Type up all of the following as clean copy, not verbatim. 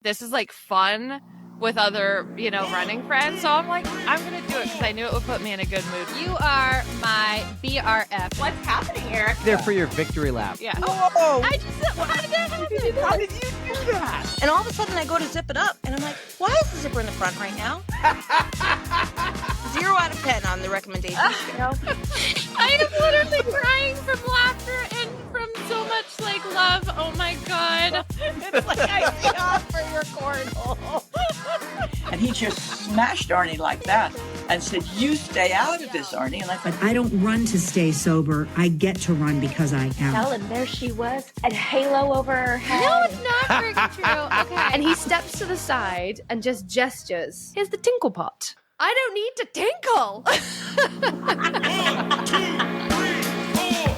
this is like fun with other, running friends. So I'm like, I'm going to do it because I knew it would put me in a good mood. You are my BRF. What's happening, Eric? There for your victory lap. Yeah. Oh! I just, how did that happen? How did you do that? And all of a sudden I go to zip it up and I'm like, why is the zipper in the front right now? 0 out of 10 on the recommendation scale. I am literally crying from laughter and from so much love. Oh my God. It's like I see off for your cornhole. And he just smashed Arnie like that and said, you stay out of this, Arnie. And I thought, But I don't run to stay sober. I get to run because I am. And there she was, a halo over her head. No, it's not very true. Okay. And he steps to the side and just gestures. Here's the tinkle pot. I don't need to tinkle. 1, 2, 3, 4.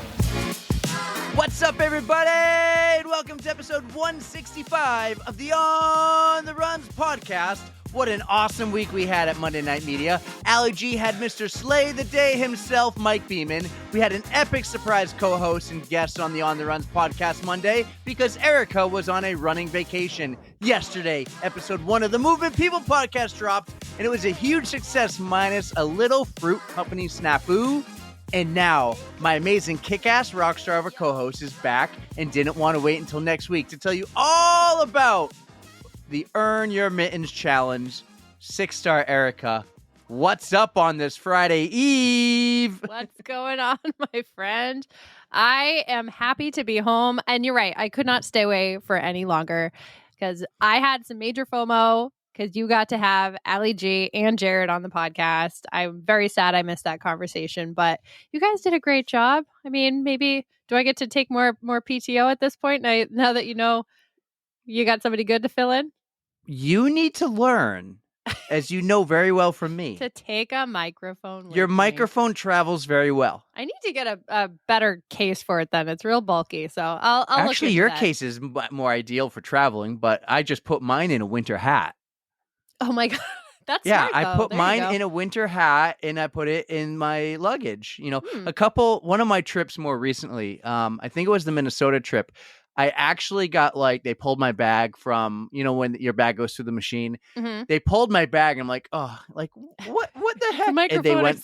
What's up, everybody? And welcome to episode 165 of the On the Runs podcast. What an awesome week we had at Monday Night Media. Ali G had Mr. Slay the Day himself, Mike Beeman. We had an epic surprise co-host and guest on the On the Runs podcast Monday because Erika was on a running vacation. Yesterday, episode 1 of the Movement People podcast dropped, and it was a huge success minus a little fruit company snafu. And now, my amazing kick-ass rock star of a co-host is back and didn't want to wait until next week to tell you all about the Earn Your Mittens challenge. 6-star Erika, what's up on this Friday Eve? What's going on, my friend? I am happy to be home. And you're right, I could not stay away for any longer because I had some major FOMO because you got to have Ali G and Jared on the podcast. I'm very sad I missed that conversation, but you guys did a great job. I mean, maybe do I get to take more PTO at this point now that you know you got somebody good to fill in? You need to learn, as you know very well from me. To take a microphone with Your me. microphone travels very well. I need to get a better case for it then. It's real bulky, so I'll Actually, look your into that. case is more ideal for traveling, but I just put mine in a winter hat. Oh my God. That's Yeah, smart, I though. put There you mine go. in a winter hat and I put it in my luggage. You know, Hmm. one of my trips more recently, I think it was the Minnesota trip. I actually got they pulled my bag from, when your bag goes through the machine. Mhm. They pulled my bag and I'm like, oh, what the heck? The And microphone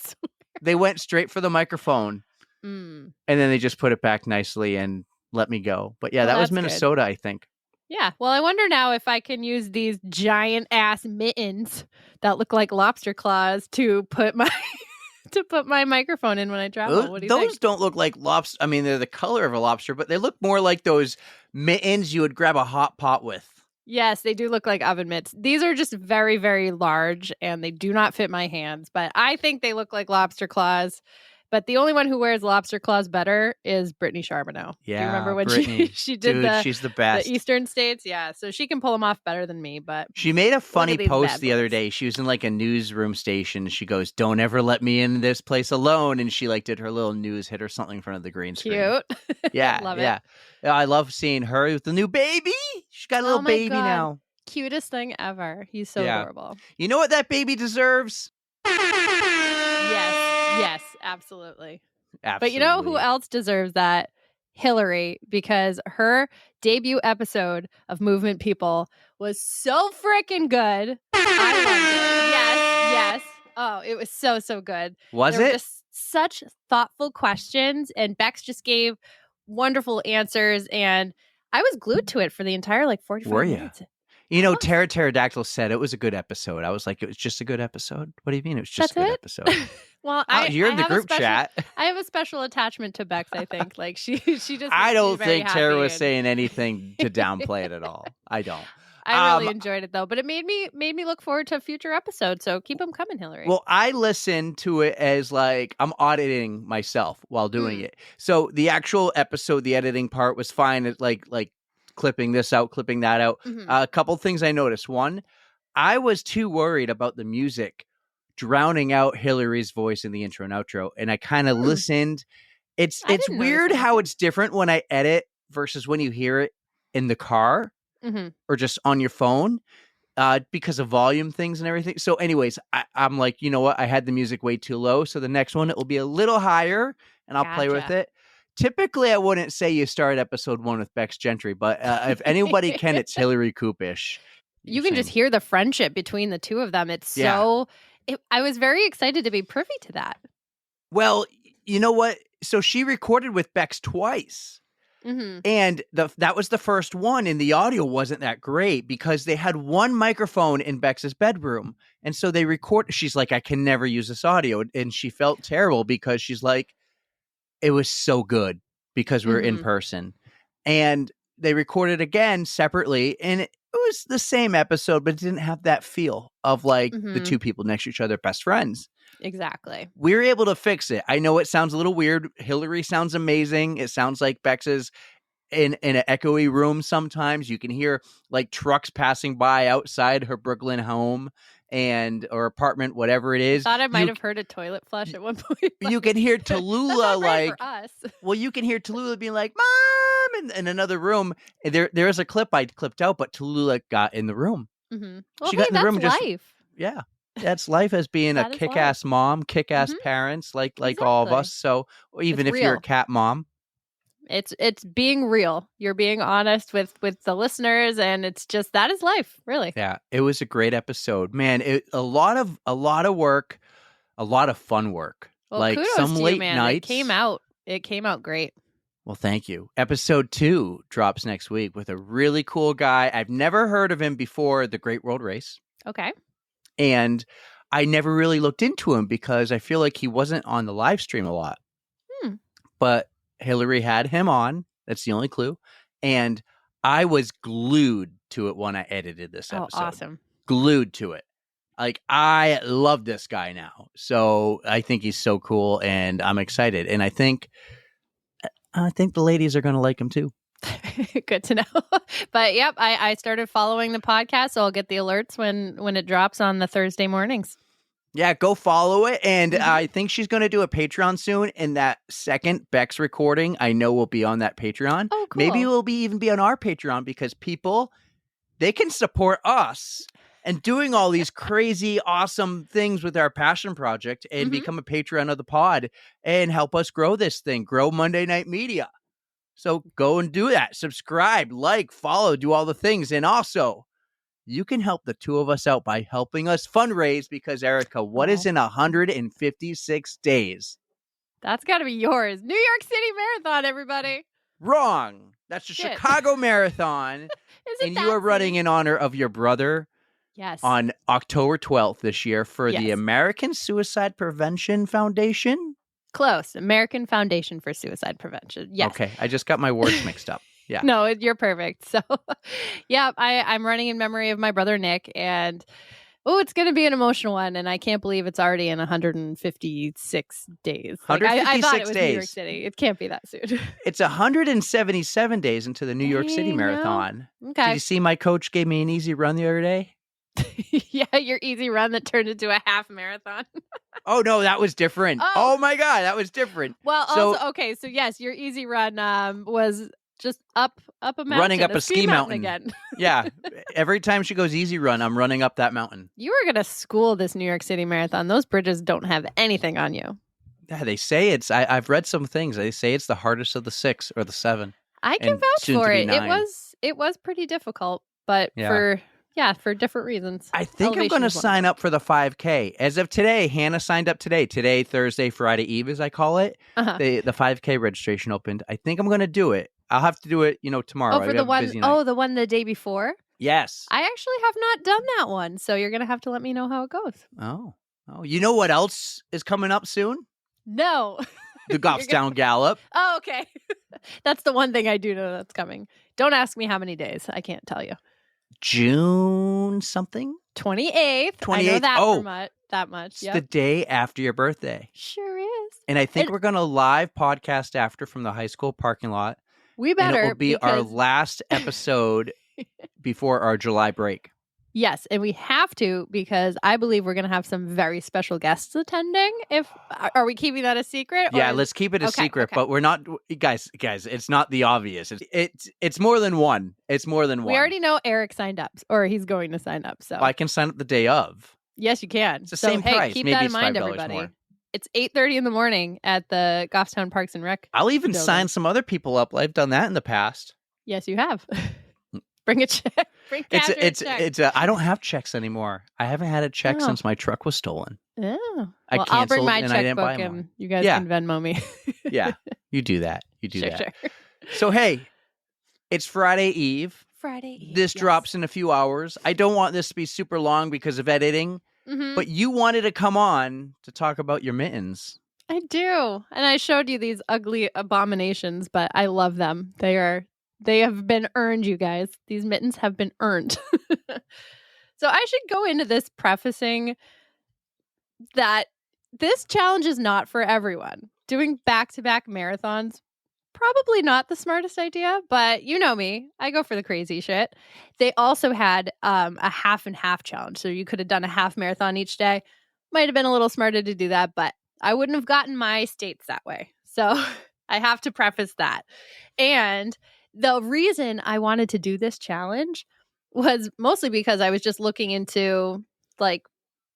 they went straight for the microphone Mm. and then they just put it back nicely and let me go. But yeah, Well, that was that's good. Minnesota, I think. Yeah. Well, I wonder now if I can use these giant ass mittens that look like lobster claws to put my microphone in when I travel. What do you Those think? don't look like lobster. I mean, they're the color of a lobster, but they look more like those mittens you would grab a hot pot with. Yes, they do look like oven mitts. These are just very, very large and they do not fit my hands, but I think they look like lobster claws. But the only one who wears lobster claws better is Brittany Charbonneau. Yeah, Do you remember when Brittany. she did Dude, she's the best. the Eastern States? Yeah, so she can pull them off better than me. But She made a funny these post bad the other boys. day. She was in a newsroom station. She goes, "Don't ever let me in this place alone." And she did her little news hit or something in front of the green screen. cute. Yeah, Love yeah. I love seeing her with the new baby. She's got a little Oh my baby God. now. Cutest thing ever. He's so Yeah. adorable. You know what that baby deserves? Yes, absolutely. Absolutely. But you know who else deserves that? Hillary, because her debut episode of Movement People was so freaking good. I loved it. Yes. Oh, it was so good. Was There were it? just such thoughtful questions, and Bex just gave wonderful answers, and I was glued to it for the entire 45 Were ya? minutes. Pterodactyl said it was a good episode. I was like, it was just a good episode. What do you mean it was just That's a good it? episode? Well, You're in the have a group special- chat. I have a special attachment to Bex, I think. She just I makes me don't very think Tara happy was and- saying anything to downplay it at all. I don't. I really enjoyed it though, but it made me look forward to future episodes. So keep them coming, Hillary. Well, I listen to it as I'm auditing myself while doing Mm. it. So the actual episode, the editing part was fine. It's like clipping this out, clipping that out. Mhm. A couple things I noticed. One, I was too worried about the music drowning out Hillary's voice in the intro and outro, and I kind of listened. It's I didn't notice weird that. how it's different when I edit versus when you hear it in the car Mhm. or just on your phone. Because of volume things and everything. So anyways, I'm like, you know what? I had the music way too low. So the next one, it will be a little higher and I'll play with Gotcha. it. Typically, I wouldn't say you start episode 1 with Bex Gentry, but if anybody can, it's Hillary Coopish. You can just hear the friendship between the two of them. It's I was very excited to be privy to that. Well, you know what? So she recorded with Bex twice. Mm-hmm. And that was the first one, and the audio wasn't that great because they had one microphone in Bex's bedroom. And so they she's like, I can never use this audio. And she felt terrible because she's like, it was so good because we're in person. And they recorded again separately, and it was the same episode, but it didn't have that feel of like the two people next to each other, best friends. Exactly. We're able to fix it. I know it sounds a little weird. Hillary sounds amazing. It sounds like Bex is in an echoey room sometimes. You can hear like trucks passing by outside her Brooklyn home or apartment, whatever it is. I thought I might have heard a toilet flush at one point. You can hear Tallulah like for us. Well, you can hear Tallulah being like, Mom, in another room. There is a clip I clipped out, but Tallulah got in the room. Mm-hmm. Well, she got in the room. Life. Yeah. That's life as being a kick-ass mom, kick-ass parents, like all of us. So even if you're a cat mom, it's being real. You're being honest with the listeners, and it's just that is life, really. Yeah, it was a great episode, man. A lot of work, a lot of fun work. Well, like kudos some to late you, man. nights. It came out great. Well, thank you. Episode 2 drops next week with a really cool guy. I've never heard of him before the Great World Race. Okay. And I never really looked into him because I feel like he wasn't on the live stream a lot. But Hillary had him on. That's the only clue. And I was glued to it when I edited this episode. Oh, awesome. Glued to it. Like, I love this guy now. So I think he's so cool, and I'm excited. And I think the ladies are going to like him too. Good to know. But yep, I started following the podcast, so I'll get the alerts when it drops on the Thursday mornings. Yeah, go follow it. And I think she's going to do a Patreon soon. And that second Bex recording, I know will be on that Patreon. Oh, cool. Maybe it will even be on our Patreon because people, they can support us and doing all these crazy, awesome things with our passion project and become a Patreon of the pod and help us grow this thing, grow Monday Night Media. So go and do that. Subscribe, like, follow, do all the things. And also, you can help the two of us out by helping us fundraise because, Erica, what is in 156 days? That's got to be yours. New York City Marathon, everybody. Wrong. That's the Chicago Marathon. And you are running in honor of your brother. Yes. On October 12th this year for the American Suicide Prevention Foundation. Close. American Foundation for Suicide Prevention. Yes. Okay. I just got my words mixed up. Yeah. No, you're perfect. So, yeah, I'm running in memory of my brother, Nick. And, it's going to be an emotional one. And I can't believe it's already in 156 days. Like, 156 I thought it was days. New York City. It can't be that soon. It's 177 days into the New York City Marathon. Okay. Did you see my coach gave me an easy run the other day? Yeah, your easy run that turned into a half marathon. Oh, no, that was different. Oh, my God, that was different. Well, also, okay, so yes, your easy run was just up a mountain. Running up a ski mountain again. Yeah, every time she goes easy run, I'm running up that mountain. You were going to school this New York City Marathon. Those bridges don't have anything on you. Yeah, they say I've read some things. They say it's the hardest of the 6 or the 7. I can vouch for it. It was pretty difficult, but for different reasons. I think I'm going to sign up for the 5K. As of today, Hannah signed up today. Today, Thursday, Friday Eve, as I call it. The 5K registration opened. I think I'm going to do it. I'll have to do it, tomorrow. Oh, for the one, the one the day before? Yes. I actually have not done that one, so you're going to have to let me know how it goes. Oh, you know what else is coming up soon? No. The Goffstown Gallop. Oh, okay. That's the one thing I do know that's coming. Don't ask me how many days. I can't tell you. June something? 28th. I know that much. It's the day after your birthday. Sure is. And I think we're going to live podcast after from the high school parking lot. We better. And it will be our last episode before our July break. Yes, and we have to because I believe we're going to have some very special guests attending. Are we keeping that a secret? Yeah, let's keep it a secret. Okay. But we're not, guys. It's not the obvious. It's more than one. It's more than one. We already know Eric signed up, or he's going to sign up. So I can sign up the day of. Yes, you can. It's the same price. Keep Maybe that in it's mind, $5 everybody. more. It's 8:30 in the morning at the Goffstown Parks and Rec. I'll even sign some other people up. I've done that in the past. Yes, you have. Bring a check. Bring cash or a check. I don't have checks anymore. I haven't had a check Oh. since my truck was stolen. Oh. I Well, I'll bring canceled my and I didn't buy checkbook more. and you guys Yeah. can Venmo me. Yeah, you do that. You do Sure, that. sure. So, hey, it's Friday Eve. Friday Eve. This yes. drops in a few hours. I don't want this to be super long because of editing, Mhm. but you wanted to come on to talk about your mittens. I do. And I showed you these ugly abominations, but I love them. They have been earned, you guys. These mittens have been earned. So I should go into this prefacing that this challenge is not for everyone. Doing back-to-back marathons, probably not the smartest idea, but you know me. I go for the crazy shit. They also had a half and half challenge. So you could have done a half marathon each day. Might have been a little smarter to do that, but I wouldn't have gotten my states that way. So I have to preface that. And the reason I wanted to do this challenge was mostly because I was just looking into like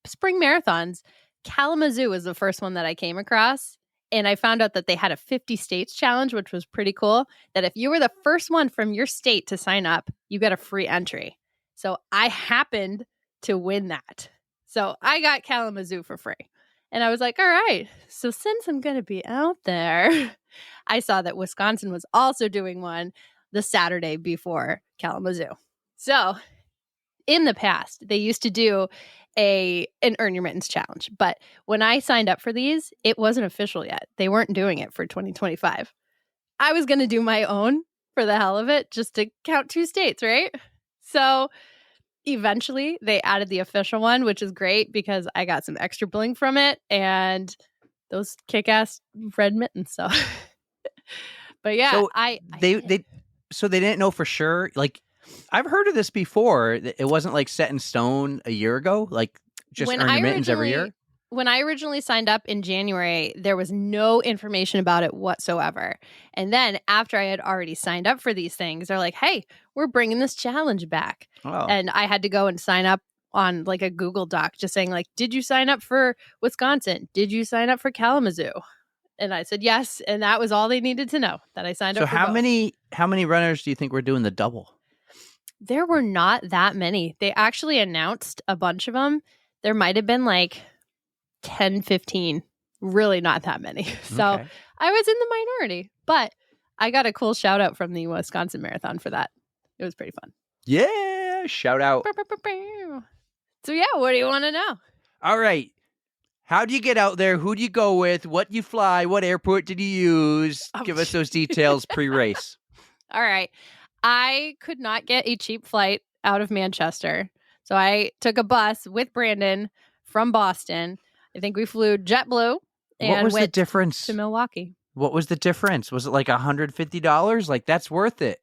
spring marathons. Kalamazoo was the first one that I came across. And I found out that they had a 50 states challenge, which was pretty cool. That if you were the first one from your state to sign up, you got a free entry. So I happened to win that. So I got Kalamazoo for free. And I was like, all right, so since I'm going to be out there, I saw that Wisconsin was also doing one the Saturday before Kalamazoo. So in the past, they used to do an Earn Your Mittens challenge. But when I signed up for these, it wasn't official yet. They weren't doing it for 2025. I was going to do my own for the hell of it, just to count 2 states, right? So eventually they added the official one, which is great because I got some extra bling from it and those kick-ass red mittens. So, but yeah, So they they didn't know for sure. Like, I've heard of this before. It wasn't like set in stone a year ago. Like, just earn your mittens every year. When I originally signed up in January, there was no information about it whatsoever. And then after I had already signed up for these things, they're like, hey, we're bringing this challenge back. Oh. And I had to go and sign up on like a Google Doc just saying like, did you sign up for Wisconsin? Did you sign up for Kalamazoo? And I said yes. And that was all they needed to know, that I signed up for both. How many runners do you think were doing the double? There were not that many. They actually announced a bunch of them. There might have been like 10, 15, really not that many. So Okay. I was in the minority, but I got a cool shout out from the Wisconsin Marathon for that. It was pretty fun. Yeah, shout out. So yeah, what do you want to know? All right. How do you get out there? Who do you go with? What do you fly? What airport did you use? Oh, Give us those details pre-race. All right. I could not get a cheap flight out of Manchester. So I took a bus with Brandon from Boston. I think we flew JetBlue and What was the went difference? to Milwaukee. What was the difference? Was it like $150? Like, that's worth it.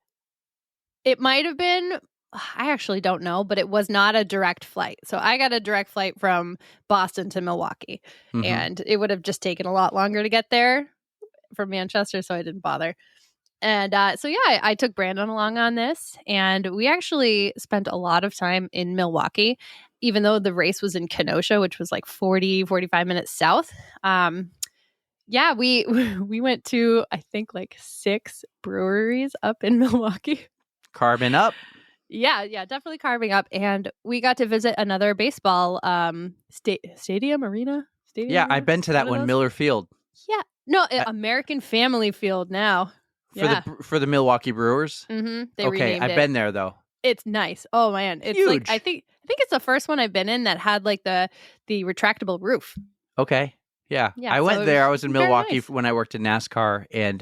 It might have been, I actually don't know, but it was not a direct flight. So I got a direct flight from Boston to Milwaukee. Mhm. And it would have just taken a lot longer to get there from Manchester, so I didn't bother. And so, yeah, I took Brandon along on this. And we actually spent a lot of time in Milwaukee, even though the race was in Kenosha, which was like 45 minutes south. Yeah, we went to, I think, like 6 breweries up in Milwaukee. Carbon up. Yeah, definitely carving up. And we got to visit another baseball stadium, arena. Yeah, I've been to that one, Miller Field. Yeah. No, American Family Field now. For the Milwaukee Brewers. Mm-hmm. They Okay, renamed I've it. been there though. It's nice. Oh man, it's Huge. like I think it's the first one I've been in that had like the retractable roof. Okay, yeah. Yeah, I so went it there. was I was in very Milwaukie nice. when I worked in NASCAR, and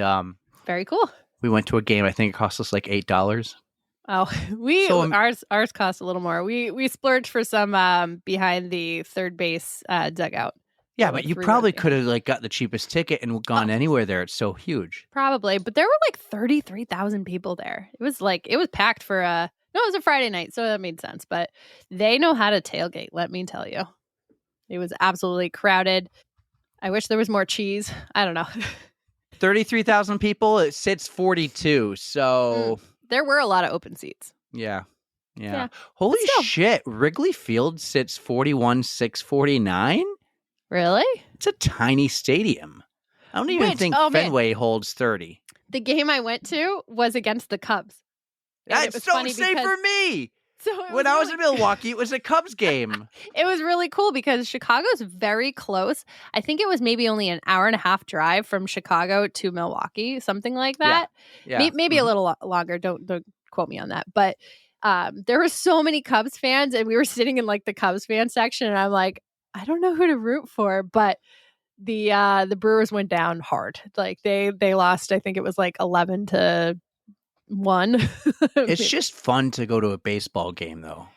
Very cool. we went to a game. I think it cost us like $8. Oh, ours cost a little more. We splurged for some behind the third base dugout. Yeah, So, but like, you 3 probably rows. could have like got the cheapest ticket and gone anywhere there. It's so huge. Probably, but there were like 33,000 people there. It was packed for it was a Friday night, so that made sense. But they know how to tailgate, let me tell you. It was absolutely crowded. I wish there was more cheese. I don't know. 33,000 people. It sits 42. So There were a lot of open seats. yeah. Yeah. Holy But still. shit! Wrigley Field sits 41,649. Really? It's a tiny stadium. I don't even think man. Fenway holds 30. The game I went to was against the Cubs. That's was so funny same because- for me. So it When was I was really- in Milwaukee, it was a Cubs game. It was really cool because Chicago's very close. I think it was maybe only an hour and a half drive from Chicago to Milwaukee, something like that. Yeah. Maybe a little longer. Don't quote me on that. But there were so many Cubs fans, and we were sitting in like the Cubs fan section, and I'm like, I don't know who to root for, but the Brewers went down hard. Like they lost. I think it was like 11-1. It's just fun to go to a baseball game, though.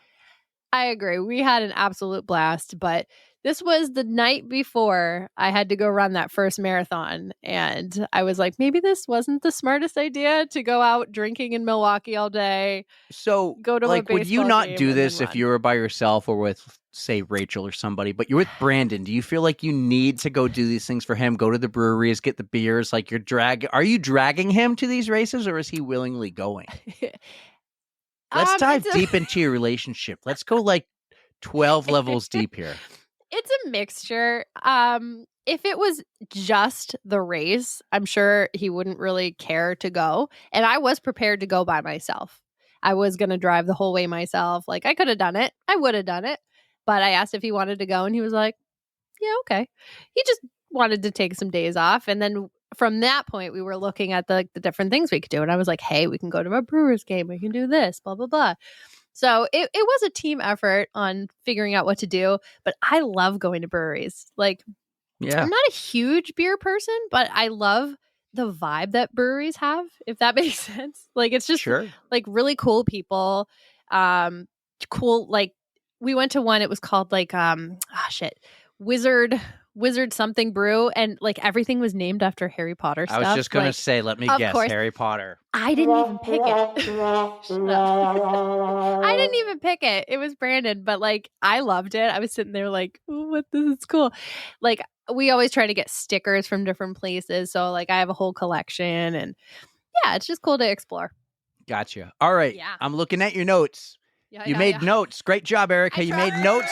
I agree. We had an absolute blast, but this was the night before I had to go run that first marathon. And I was like, maybe this wasn't the smartest idea to go out drinking in Milwaukee all day. So, Go to a like, would you baseball not game do and this then if run. you were by yourself or with, say, Rachel or somebody? But you're with Brandon. Do you feel like you need to go do these things for him? Go to the breweries, get the beers. Like are you dragging him to these races, or is he willingly going? Let's dive it's a- deep into your relationship. Let's go like 12 levels deep here. It's a mixture. If it was just the race, I'm sure he wouldn't really care to go. And I was prepared to go by myself. I was going to drive the whole way myself. Like, I could have done it. I would have done it. But I asked if he wanted to go, and he was like, yeah, okay. He just wanted to take some days off. And then from that point, we were looking at the different things we could do. And I was like, hey, we can go to a Brewers game. We can do this, blah, blah, blah. So it was a team effort on figuring out what to do. But I love going to breweries. Like, Yeah. I'm not a huge beer person, but I love the vibe that breweries have, if that makes sense. Like, it's just Sure. like really cool people. Cool. Like, we went to one, it was called like, Wizard something brew. And like everything was named after Harry Potter stuff. I was just going to Like, say, let me of guess, course. Harry Potter. I didn't even pick it. Shut up. I didn't even pick it. It was Brandon, but like I loved it. I was sitting there like, oh, what? This is cool. Like we always try to get stickers from different places. So like I have a whole collection, and yeah, it's just cool to explore. Gotcha. All right. Yeah. I'm looking at your notes. You made notes. Great job, Erica. You made notes.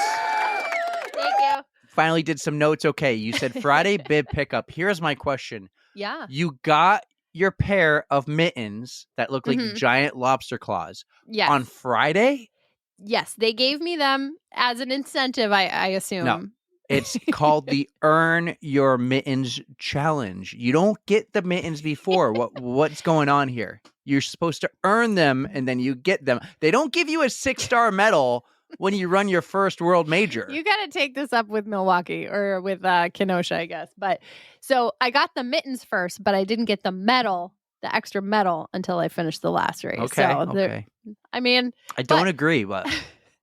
Thank you. Finally did some notes. Okay. You said Friday bib pickup. Here's my question. Yeah. You got your pair of mittens that look like Mhm. giant lobster claws Yes. on Friday. Yes. They gave me them as an incentive, I assume. No. It's called the Earn Your Mittens Challenge. You don't get the mittens before. What's going on here? You're supposed to earn them and then you get them. They don't give you a 6-star medal when you run your first world major. You got to take this up with Milwaukee or with Kenosha, I guess. But so I got the mittens first, but I didn't get the medal, the extra medal, until I finished the last race. Okay. So Okay. I mean, I don't but- agree, but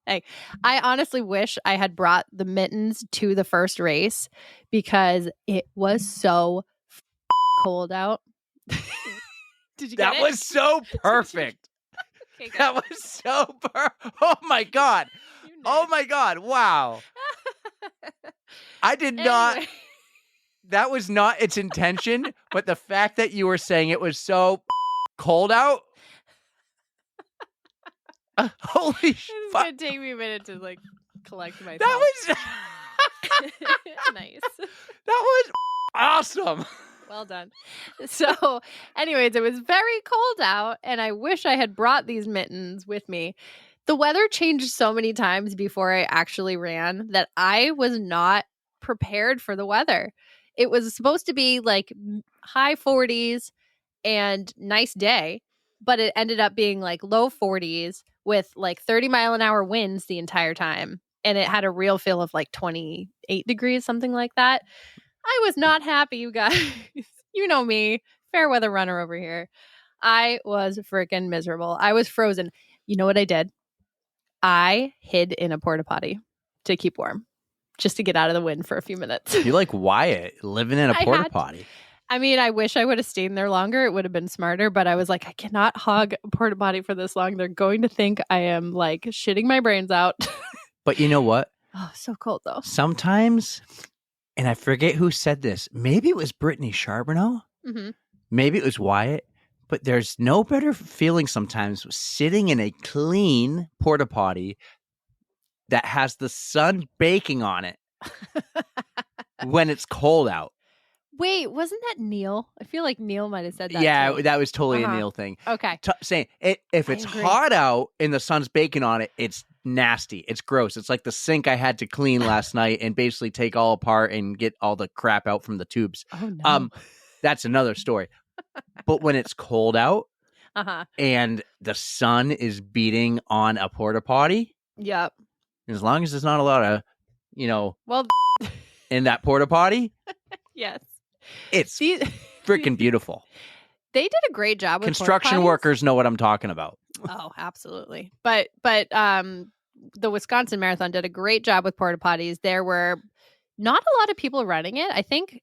hey, I honestly wish I had brought the mittens to the first race because it was so cold out. Did you get that it? was so perfect. Okay, good. That was so Oh my God. You Oh nerd. my God. Wow. I did not. Anyway. That was not its intention, but the fact that you were saying it was so cold out. Holy It's fuck. gonna take me a minute to like collect myself. That was nice. that was awesome. Well done. So, anyways, it was very cold out, and I wish I had brought these mittens with me. The weather changed so many times before I actually ran that I was not prepared for the weather. It was supposed to be like high 40s and nice day, but it ended up being like low 40s with like 30-mile-an-hour winds the entire time. And it had a real feel of like 28 degrees, something like that. I was not happy, you guys. You know me, fair weather runner over here. I was freaking miserable. I was frozen. You know what I did? I hid in a porta potty to keep warm, just to get out of the wind for a few minutes. You're like Wyatt living in a I porta had- potty. I mean, I wish I would have stayed in there longer. It would have been smarter, but I was like, I cannot hog a porta potty for this long. They're going to think I am like shitting my brains out. But you know what? Oh, so cold though. Sometimes, and I forget who said this. Maybe it was Brittany Charbonneau. Mm-hmm. Maybe it was Wyatt. But there's no better feeling sometimes sitting in a clean porta potty that has the sun baking on it when it's cold out. Wait, wasn't that Neil? I feel like Neil might have said that. Yeah, too. that was totally a Uh-huh. Neil thing. Okay. Saying if I it's agree. hot out and the sun's baking on it, it's nasty. It's gross. It's like the sink I had to clean last night and basically take all apart and get all the crap out from the tubes. Oh no. That's another story. But when it's cold out Uh-huh. and the sun is beating on a porta potty, Yep. as long as there's not a lot of, Well, in that porta potty, yes. it's These freaking beautiful. they did a great job with Construction porta potties. workers know what I'm talking about. Oh, absolutely. But the Wisconsin Marathon did a great job with porta potties. There were not a lot of people running it. I think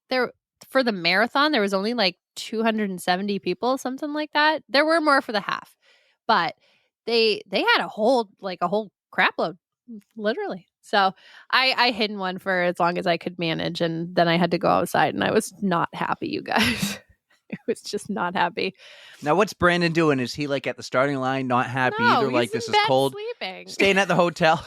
for the marathon there was only like 270 people, something like that. There were more for the half. But they had a whole crap load, literally. So I hid in one for as long as I could manage, and then I had to go outside, and I was not happy, you guys. It was just not happy. Now, what's Brandon doing? Is he like at the starting line, not happy No, either? he's Like in this is bed cold, sleeping. staying at the hotel.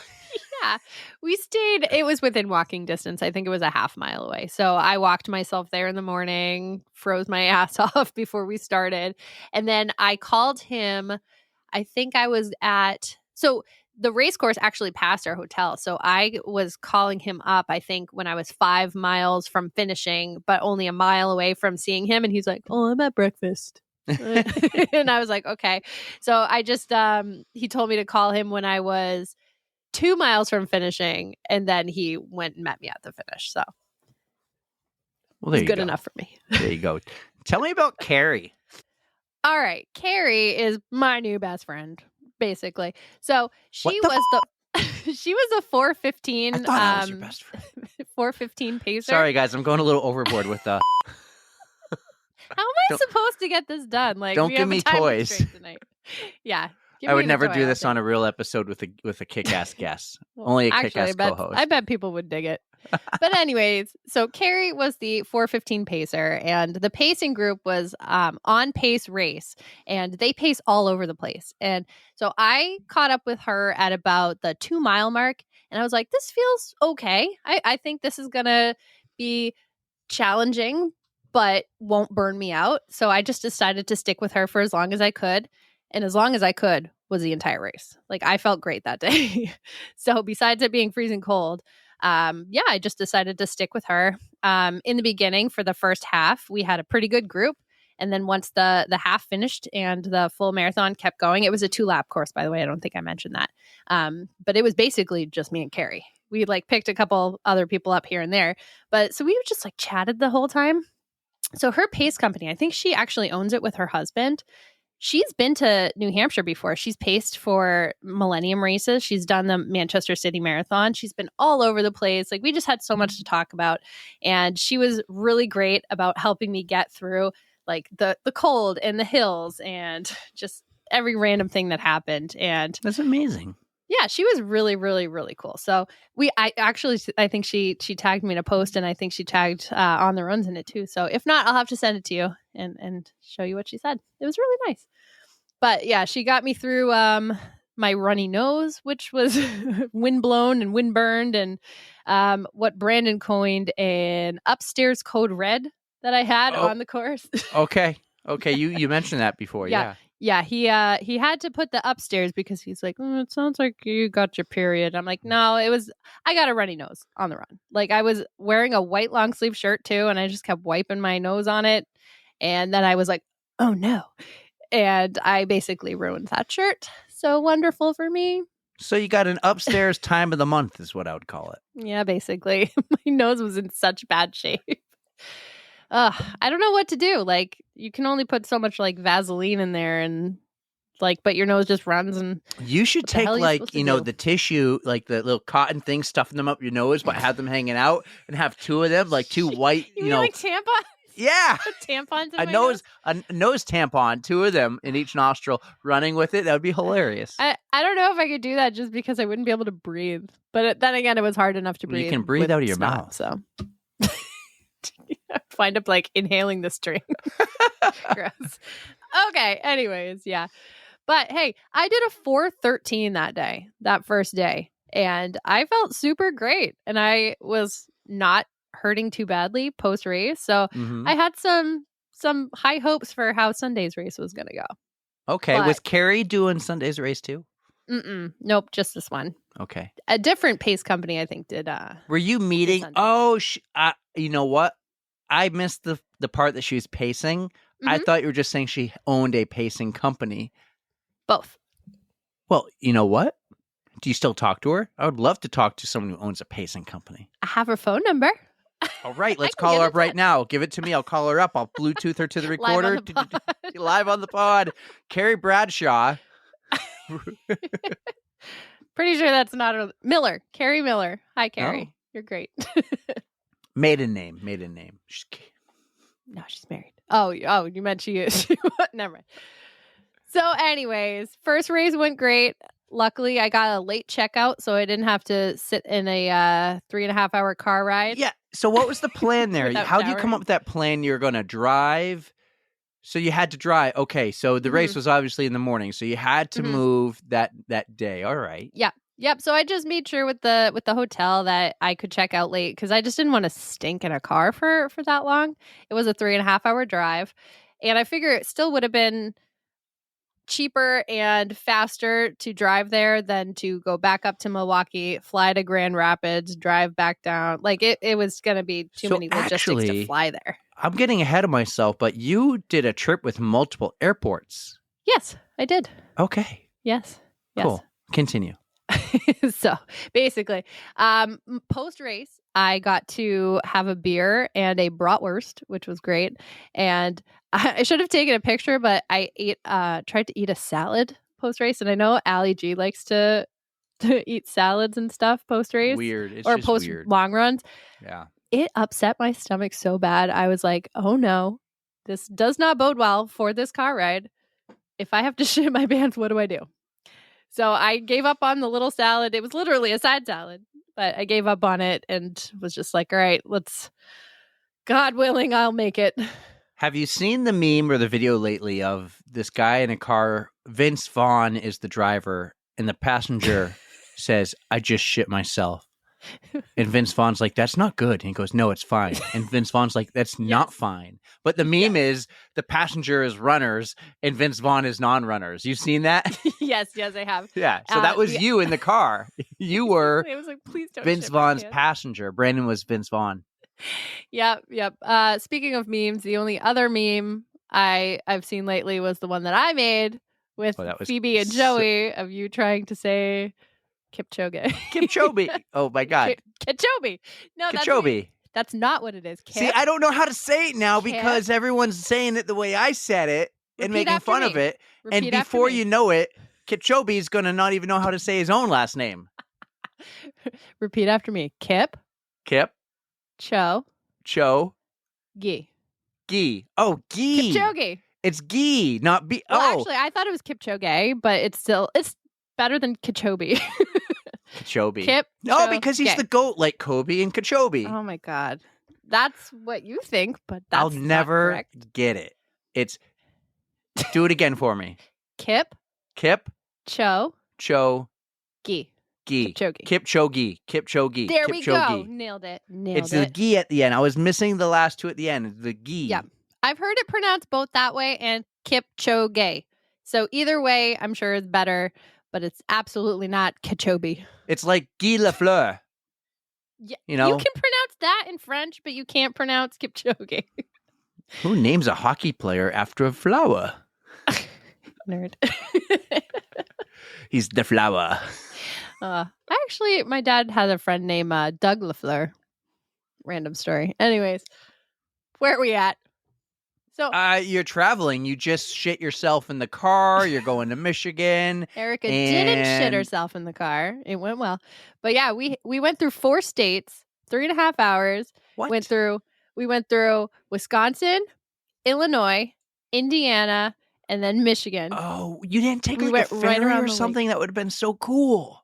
Yeah, we stayed. It was within walking distance. I think it was a half mile away. So I walked myself there in the morning, froze my ass off before we started, and then I called him. I think I was so the race course actually passed our hotel. So I was calling him up, I think, when I was 5 miles from finishing, but only a mile away from seeing him. And he's like, "Oh, I'm at breakfast." And I was like, okay. So I just, he told me to call him when I was 2 miles from finishing. And then he went and met me at the finish. So Well, there it's you good go. enough for me. There you go. Tell me about Carrie. All right. Carrie is my new best friend, basically. So she What was she was a 4:15. I thought I was your best friend. 4:15 pacer. Sorry, guys. I'm going a little overboard with the. How am I supposed to get this done? Like, don't we give have a me time toys. constraint tonight. Yeah. I would never do this on a real episode with a kick-ass guest. Only a kick-ass co-host. I bet people would dig it. But anyways, so Carrie was the 4:15 pacer, and the pacing group was on pace race, and they pace all over the place. And so I caught up with her at about the 2 mile mark, and I was like, this feels okay. I think this is gonna be challenging, but won't burn me out. So I just decided to stick with her for as long as I could. And as long as I could was the entire race. Like, I felt great that day. So besides it being freezing cold, I just decided to stick with her. In the beginning, for the first half, we had a pretty good group. And then once the half finished and the full marathon kept going, it was a 2-lap course, by the way. I don't think I mentioned that. But it was basically just me and Carrie. We picked a couple other people up here and there. But so we just chatted the whole time. So her pace company, I think she actually owns it with her husband. She's been to New Hampshire before. She's paced for Millennium races. She's done the Manchester City Marathon. She's been all over the place. We just had so much to talk about. And she was really great about helping me get through the cold and the hills and just every random thing that happened. And that's amazing. Yeah, she was really, really, really cool. So I think she tagged me in a post, and I think she tagged On the Runs in it too. So if not, I'll have to send it to you and show you what she said. It was really nice. But yeah, she got me through my runny nose, which was windblown and windburned, and what Brandon coined an upstairs code red that I had on the course. Okay, you mentioned that before. Yeah. Yeah, he had to put the upstairs because he's like, it sounds like you got your period. I'm like, no, I got a runny nose on the run. I was wearing a white long sleeve shirt too, and I just kept wiping my nose on it. And then I was like, oh no. And I basically ruined that shirt. So wonderful for me. So you got an upstairs time of the month is what I would call it. Yeah, basically. My nose was in such bad shape. I don't know what to do. You can only put so much Vaseline in there, and but your nose just runs. And you should take the tissue, the little cotton things, stuffing them up your nose, but have them hanging out, and have two of them, two white, you mean tampons? Yeah, tampons. In a nose tampon, two of them in each nostril, running with it. That would be hilarious. I don't know if I could do that just because I wouldn't be able to breathe. But then again, it was hard enough to breathe. You can breathe out of your snot, mouth, so. Find up inhaling the string. Gross. Okay. Anyways, yeah. But hey, I did a 4:13 that first day, and I felt super great. And I was not hurting too badly post race. So Mhm. I had some high hopes for how Sunday's race was going to go. Okay. But- Was Carrie doing Sunday's race too? Nope, just this one. Okay. A different pace company, I think, did. Were you meeting? Sunday. Oh, you know what? I missed the part that she was pacing. I thought you were just saying she owned a pacing company. Both. Well, you know what? Do you still talk to her? I would love to talk to someone who owns a pacing company. I have her phone number. All right, let's can call give her it up right now. Give it to me. I'll call her up. I'll Bluetooth her to the recorder. Live on the pod. Carrie Bradshaw. Pretty sure that's not her. Miller. Carrie Miller. Hi, Carrie. Oh. You're great. Maiden name. No, she's married. Oh, you meant she is. Never mind. So anyways, first race went great. Luckily, I got a late checkout, so I didn't have to sit in a 3.5 hour car ride. Yeah. So what was the plan there? Without How did you showering. come up with that plan? You're going to drive. So you had to drive. Okay. So the race was obviously in the morning. So you had to move that day. All right. Yep. So I just made sure with the hotel that I could check out late because I just didn't want to stink in a car for that long. It was a 3.5 hour drive, and I figure it still would have been cheaper and faster to drive there than to go back up to Milwaukee, fly to Grand Rapids, drive back down. Like it was going to be too So many logistics actually, to fly there. I'm getting ahead of myself, but you did a trip with multiple airports. Yes, I did. Okay. Yes. Cool. Continue. So basically, post race, I got to have a beer and a bratwurst, which was great. And I should have taken a picture, but I tried to eat a salad post race. And I know Allie G likes to eat salads and stuff post race. Weird. It's or just post weird. long runs. Yeah. It upset my stomach so bad. I was like, oh no, this does not bode well for this car ride. If I have to shit my pants, what do I do? So I gave up on the little salad. It was literally a side salad, but I gave up on it and was just like, all right, God willing, I'll make it. Have you seen the meme or the video lately of this guy in a car? Vince Vaughn is the driver, and the passenger says, I just shit myself. And Vince Vaughn's like, that's not good. And he goes, no, it's fine. And Vince Vaughn's like, that's not fine. But the meme is the passenger is runners and Vince Vaughn is non-runners. You've seen that? Yes, I have. Yeah. So that was you in the car. You were It was like, please don't Vince shit my Vaughn's pants. passenger. Brandon was Vince Vaughn. Yep. Speaking of memes, the only other meme I've seen lately was the one that I made with Oh, that was Phoebe and Joey of you trying to say Kipchoge. Kipchoge. Oh my God. Kipchoge. No, Kipchoge. that's not what it is. See, I don't know how to say it now Kip. because everyone's saying it the way I said it and Repeat making after fun me. of it. Repeat And after before me. you know it, Kipchoge is going to not even know how to say his own last name. Repeat after me. Kip, Kip, Cho, Cho, Gi. Gee. Oh, Gee. Kipchoge. It's Gee, not B. Well, oh, actually, I thought it was Kipchoge, but it's better than Kipchoge. Kipchoge. Kip. No, Cho, because he's Ge. the GOAT like Kobe and Kipchoge. Oh my God. That's what you think, but that's I'll not never correct. get it. It's do it again for me. Kip, Kip, Cho, Cho, Gi. Gee. Kipchoge. Kipchoge. There we go. Kipchoge. Nailed it. It's the Gee at the end. I was missing the last two at the end. The Gee. Yep. I've heard it pronounced both that way and Kipchoge. So either way, I'm sure is better, but it's absolutely not Kipchoge. It's like Guy Lafleur. Yeah, You know? you can pronounce that in French, but you can't pronounce Kipchoge. Who names a hockey player after a flower? Nerd. He's the flower. Actually, my dad has a friend named Doug Lafleur. Random story. Anyways, where are we at? So You're traveling. You just shit yourself in the car. You're going to Michigan. Erica didn't shit and- herself in the car. It went well. But yeah, we went through 4 states, 3.5 hours. What? We went through Wisconsin, Illinois, Indiana, and then Michigan. Oh, you didn't take We like a went right ferry around or the lake. something? That would have been so cool.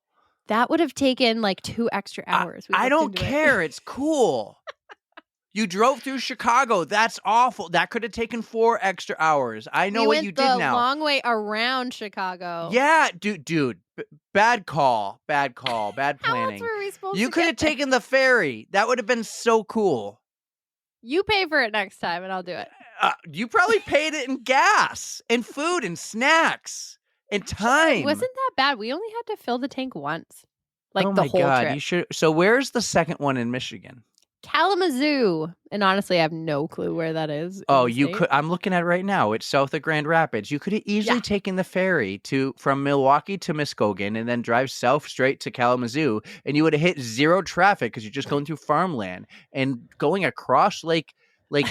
That would have taken like 2 extra hours. We I looked don't into it. care. It's cool. You drove through Chicago. That's awful. That could have taken 4 extra hours. I know we what went you the did now. long way around Chicago. Yeah, dude. Bad call. Bad How planning. else were we supposed You to could have get there? taken the ferry. That would have been so cool. You pay for it next time, and I'll do it. You probably paid it in gas and food and snacks and time. It wasn't that bad. We only had to fill the tank once, like oh the my whole God, trip. you should. So where's the second one in Michigan? Kalamazoo, and honestly, I have no clue where that is. in Oh, the you state. could. I'm looking at it right now. It's south of Grand Rapids. You could have easily Yeah. taken the ferry from Milwaukee to Muskogee and then drive south straight to Kalamazoo, and you would have hit zero traffic because you're just going through farmland. And going across Lake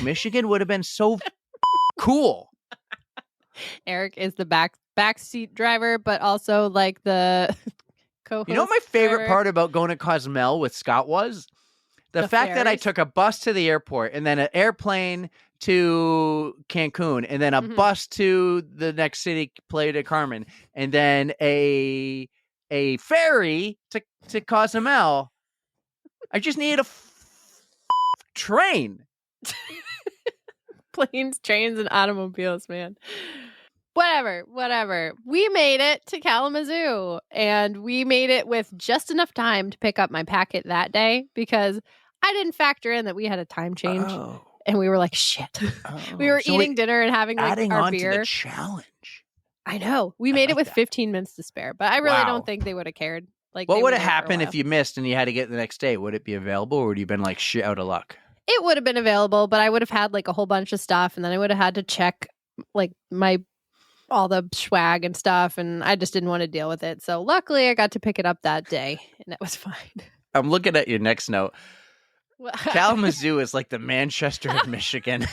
Michigan would have been so cool. Eric is the backseat driver, but also like the co-host. You know what my favorite driver. part about going to Cozumel with Scott was? The fact that I ferries? took a bus to the airport and then an airplane to Cancun and then a Mhm. bus to the next city, Playa del Carmen, and then a ferry to Cozumel. I just needed a train. Planes, trains, and automobiles, man. Whatever. We made it to Kalamazoo, and we made it with just enough time to pick up my packet that day because I didn't factor in that we had a time change, Oh, and we were like, shit. We were so eating dinner and having like adding our on beer. to the challenge. I know. We I made it like with that. 15 minutes to spare, but I really Wow. don't think they would have cared. Like, What they would were have there for a happened if while. you missed and you had to get it the next day? Would it be available, or would you have been like shit out of luck? It would have been available, but I would have had like a whole bunch of stuff, and then I would have had to check like all the swag and stuff, and I just didn't want to deal with it. So luckily I got to pick it up that day, and it was fine. I'm looking at your next note. Kalamazoo is like the Manchester of Michigan.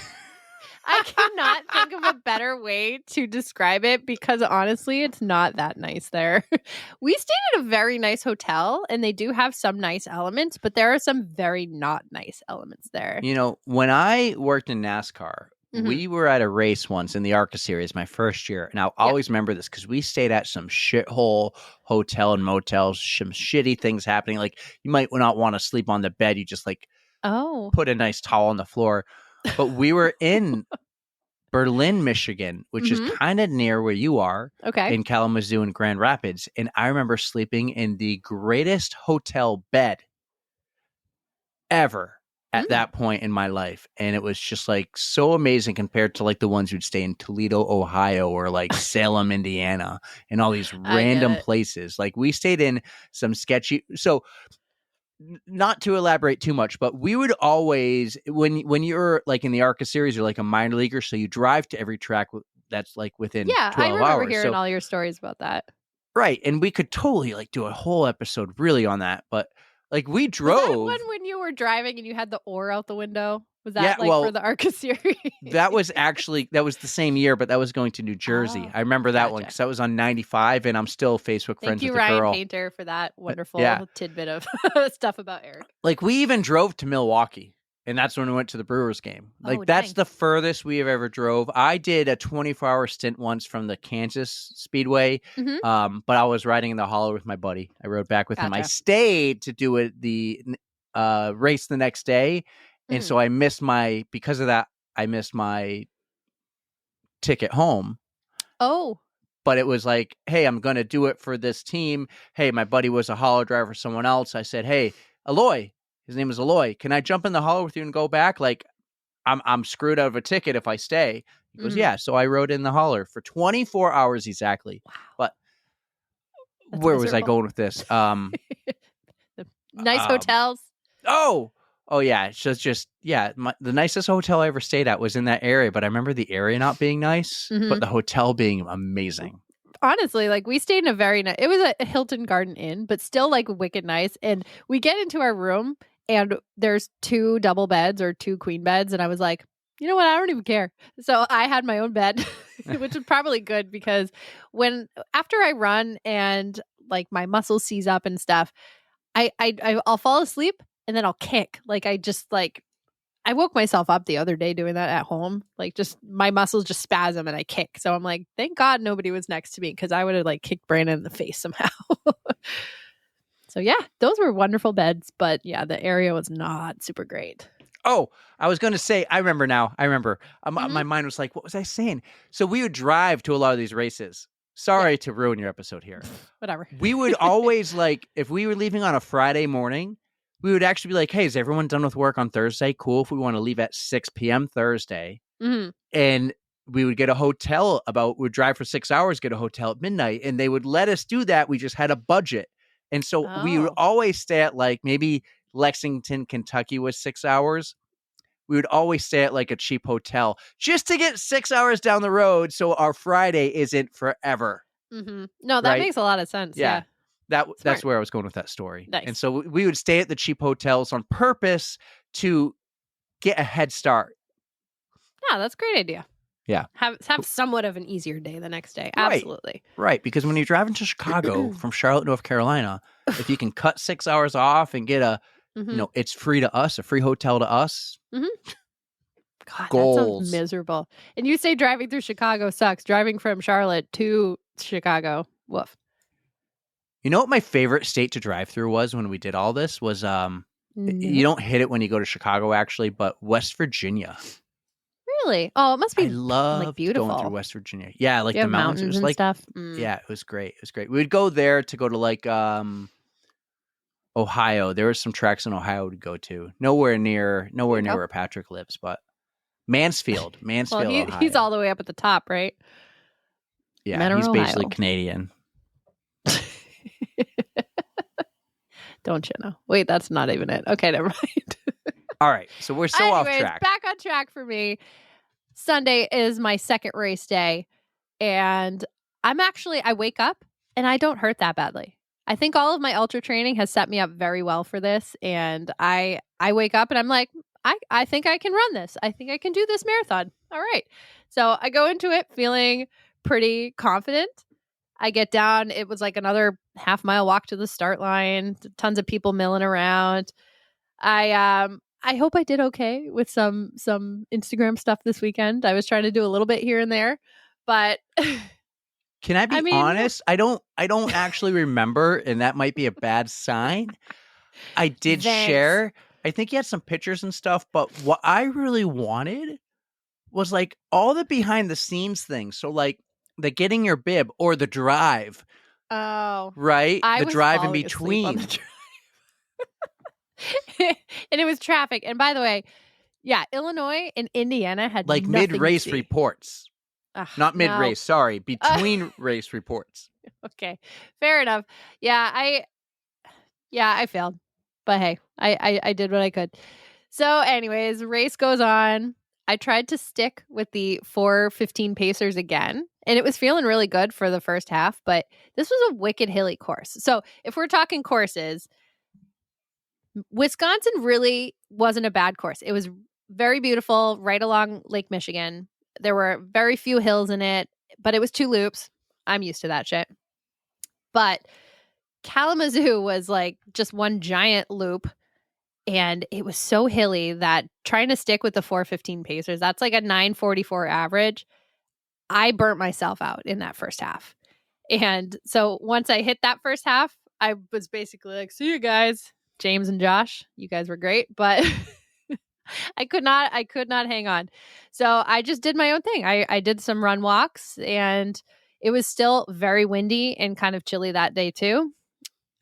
I cannot think of a better way to describe it because honestly, it's not that nice there. We stayed at a very nice hotel, and they do have some nice elements, but there are some very not nice elements there. You know, when I worked in NASCAR, Mhm. we were at a race once in the ARCA series my first year. And I'll always remember this because we stayed at some shithole hotel and motels, some shitty things happening. Like you might not want to sleep on the bed. You just like Oh, put a nice towel on the floor. But we were in Berlin, Michigan, which is kind of near where you are okay. in Kalamazoo and Grand Rapids. And I remember sleeping in the greatest hotel bed ever at that point in my life. And it was just like so amazing compared to like the ones who'd stay in Toledo, Ohio, or like Salem, Indiana, and all these random it. places. Like we stayed in some sketchy. So not to elaborate too much, but we would always, when you're like in the ARCA series, you're like a minor leaguer. So you drive to every track that's like within 12 I remember hours. hearing So, all your stories about that. right. And we could totally like do a whole episode really on that. But like we Was that drove. one when you were driving and you had the oar out the window? Was that Yeah, like well, for the ARCA series? that was the same year, but that was going to New Jersey. Oh, I remember that one gotcha. because that was on 95, and I'm still Facebook friends Thank you, with the Ryan girl. Painter, for that wonderful yeah. tidbit of stuff about Eric. Like we even drove to Milwaukee, and that's when we went to the Brewers game. Like Oh, that's dang. the furthest we have ever drove. I did a 24-hour stint once from the Kansas Speedway, Mhm. but I was riding in the Holler with my buddy. I rode back with him. I Gotcha. stayed to do the race the next day, and so I missed because of that, I missed my ticket home. Oh, But it was like, hey, I'm going to do it for this team. Hey, my buddy was a Holler driver for someone else. I said, hey, Aloy, his name is Aloy. Can I jump in the Holler with you and go back? Like, I'm screwed out of a ticket if I stay. He goes, yeah. So I rode in the Holler for 24 hours exactly. Wow. But That's where was I miserable. going with this? Nice hotels. Oh yeah. So it's just, the nicest hotel I ever stayed at was in that area. But I remember the area not being nice, but the hotel being amazing. Honestly, like we stayed in a very nice, it was a Hilton Garden Inn, but still like wicked nice. And we get into our room and there's 2 double beds or 2 queen beds. And I was like, you know what? I don't even care. So I had my own bed, which is probably good because after I run and like my muscles seize up and stuff, I'll fall asleep and then I'll kick. Like I woke myself up the other day doing that at home. Like just my muscles just spasm and I kick. So I'm like, thank God nobody was next to me because I would have like kicked Brandon in the face somehow. So yeah, those were wonderful beds. But yeah, the area was not super great. Oh, I was going to say, I remember now. My mind was like, what was I saying? So we would drive to a lot of these races. sorry to ruin your episode here. Whatever. We would always like, if we were leaving on a Friday morning, we would actually be like, hey, is everyone done with work on Thursday? Cool. If we want to leave at 6 p.m. Thursday. Mm-hmm. And we would get a hotel we'd drive for 6 hours, get a hotel at midnight. And they would let us do that. We just had a budget. And so we would always stay at like maybe Lexington, Kentucky was 6 hours. We would always stay at like a cheap hotel just to get 6 hours down the road. So our Friday isn't forever. Mm-hmm. No, that makes a lot of sense. Yeah. That's where I was going with that story. Nice. And so we would stay at the cheap hotels on purpose to get a head start. Yeah, that's a great idea. Yeah. Have somewhat of an easier day the next day. Right. Absolutely. Right. Because when you're driving to Chicago from Charlotte, North Carolina, if you can cut 6 hours off and get it's free to us, a free hotel to us. Mm-hmm. God, goals. That sounds miserable. And you say driving through Chicago sucks. Driving from Charlotte to Chicago, woof. You know what my favorite state to drive through was when we did all this was, you don't hit it when you go to Chicago actually, but West Virginia. Really? Oh, it must be I love like beautiful. going through West Virginia. Yeah, like you the have mountains. It was and like stuff. Yeah, it was great. It was great. We would go there to go to like Ohio. There were some tracks in Ohio to go to. Nowhere near where Patrick lives, but Mansfield, well, Ohio. He's all the way up at the top, right? Yeah, Menor, he's basically Ohio. Canadian. Don't you know? Wait, that's not even it. Okay, never mind. All right, so we're so off track. Back on track for me. Sunday is my second race day, and I wake up and I don't hurt that badly. I think all of my ultra training has set me up very well for this, and I wake up and I'm like, I think I can run this. I think I can do this marathon. All right. So I go into it feeling pretty confident. I get down. It was like another half-mile walk to the start line. Tons of people milling around. I hope I did okay with some Instagram stuff this weekend. I was trying to do a little bit here and there, but can I be honest? I don't actually remember, and that might be a bad sign. I did share. I think you had some pictures and stuff, but what I really wanted was like all the behind the scenes things. So like the getting your bib or the drive. Oh. Right? The drive in between. And it was traffic. And by the way, yeah, Illinois and Indiana had like mid-race reports. Not mid-race, sorry. Between race reports. Okay. Fair enough. Yeah, I failed. But hey, I did what I could. So anyways, race goes on. I tried to stick with the 4:15 pacers again, and it was feeling really good for the first half, but this was a wicked hilly course. So if we're talking courses, Wisconsin really wasn't a bad course. It was very beautiful, right along Lake Michigan. There were very few hills in it, but it was 2 loops. I'm used to that shit. But Kalamazoo was like just one giant loop, and it was so hilly that trying to stick with the 4:15 pacers, that's like a 9:44 average. I burnt myself out in that first half. And so once I hit that first half, I was basically like, see you guys. James and Josh, you guys were great, but I could not hang on. So I just did my own thing. I did some run walks, and it was still very windy and kind of chilly that day too.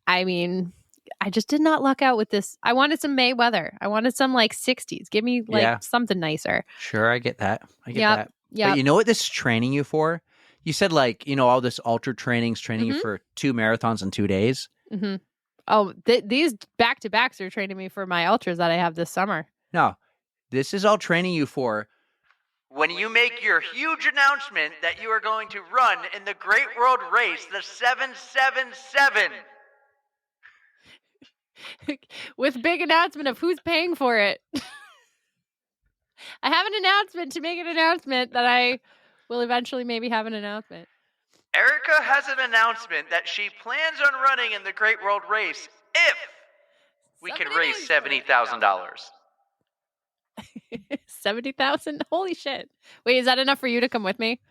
I mean, I just did not luck out with this. I wanted some May weather. I wanted some like 60s. Give me like something nicer. Sure, I get that. That. Yeah. But you know what this is training you for? You said like, all this ultra training's training you for 2 marathons in 2 days. Mm-hmm. Oh, these back-to-backs are training me for my ultras that I have this summer. No, this is all training you for when you make your huge announcement that you are going to run in the Great World Race, the 777. With big announcement of who's paying for it. I have an announcement to make an announcement that I will eventually maybe have an announcement. Erika has an announcement that she plans on running in the Great World Race if we can raise $70,000. 70,000? Holy shit. Wait, is that enough for you to come with me?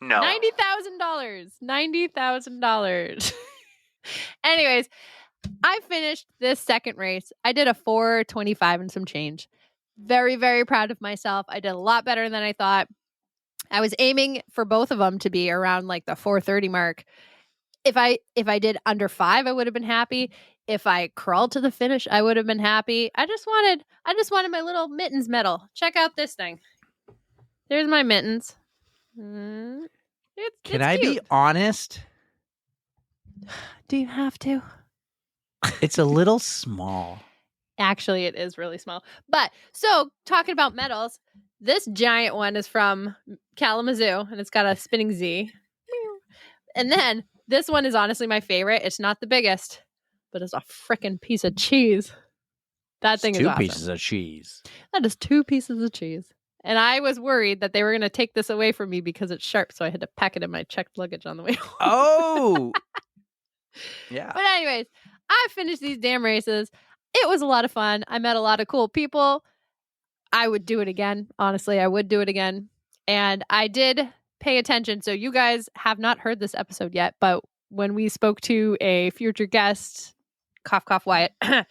No. $90,000. $90,000. Anyways, I finished this second race. I did a 4:25 and some change. Very, very proud of myself. I did a lot better than I thought. I was aiming for both of them to be around like the 4:30 mark. If I did under 5, I would have been happy. If I crawled to the finish, I would have been happy. I just wanted my little mittens medal. Check out this thing. There's my mittens. Can I be honest? Do you have to? It's a little small. Actually, it is really small. But so talking about medals, this giant one is from Kalamazoo, and it's got a spinning Z. And then this one is honestly my favorite. It's not the biggest, but it's a freaking piece of cheese. That thing is awesome. 2 pieces of cheese. That is 2 pieces of cheese. And I was worried that they were going to take this away from me because it's sharp, so I had to pack it in my checked luggage on the way home. Oh! Yeah. But anyways, I finished these damn races. It was a lot of fun. I met a lot of cool people. I would do it again. Honestly, I would do it again. And I did pay attention. So you guys have not heard this episode yet, but when we spoke to a future guest, cough, cough, Wyatt, I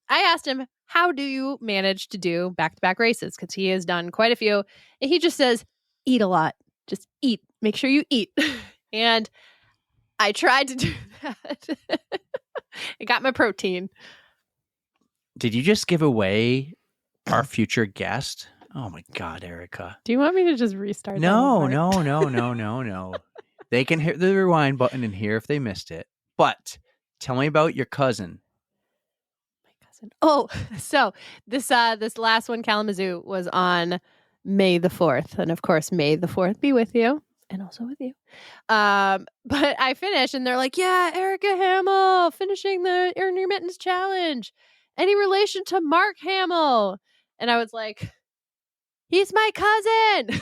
asked him, how do you manage to do back-to-back races? Because he has done quite a few. And he just says, eat a lot. Just eat. Make sure you eat. And I tried to do that. I got my protein. Did you just give away our future guest? Oh my God, Erica. Do you want me to just restart? No. They can hit the rewind button and hear if they missed it. But tell me about your cousin. Oh, so this last one, Kalamazoo, was on May the 4th. And of course, May the 4th be with you and also with you. But I finished and they're like, yeah, Erika Hamill finishing the Earn Your Mittens challenge. Any relation to Mark Hamill? And I was like, he's my cousin.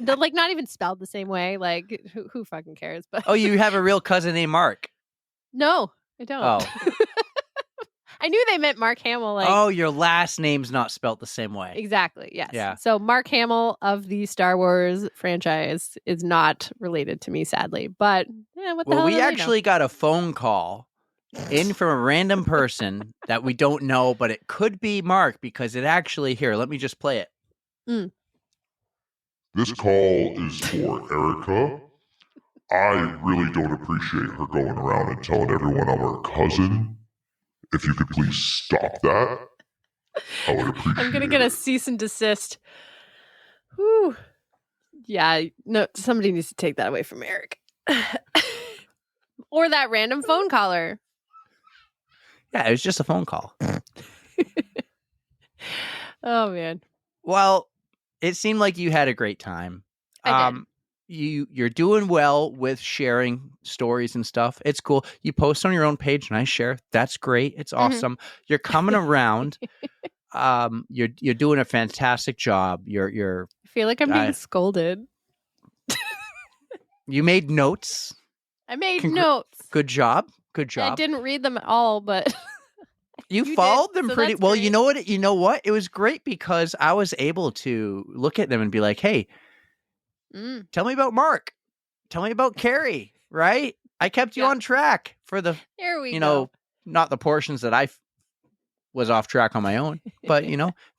No, like not even spelled the same way. Like who fucking cares? But Oh, you have a real cousin named Mark. No, I don't. Oh. I knew they meant Mark Hamill. Like, oh, your last name's not spelt the same way. Exactly. Yes. Yeah. So Mark Hamill of the Star Wars franchise is not related to me, sadly. But yeah, what the hell? Well, we do they actually got a phone call in from a random person that we don't know, but it could be Mark because it actually here. Let me just play it. This call is for Erika. I really don't appreciate her going around and telling everyone I'm her cousin. If you could please stop that, I would appreciate it. I'm going to get a cease and desist. Whew. Yeah, no, somebody needs to take that away from Eric. Or that random phone caller. Yeah, it was just a phone call. Oh, man. Well, it seemed like you had a great time. I did. You're doing well with sharing stories and stuff. It's cool. You post on your own page and I share. That's great. It's awesome. You're coming around. You're doing a fantastic job. You're I feel like I'm being scolded. You made notes. I made notes. Good job. Good job. I didn't read them all, but you followed did, them so pretty that's well. great. You know what? It was great because I was able to look at them and be like, hey, tell me about Mark. Tell me about Carrie, right? I kept you on track for the, Here we go. not the portions that I was off track on my own, but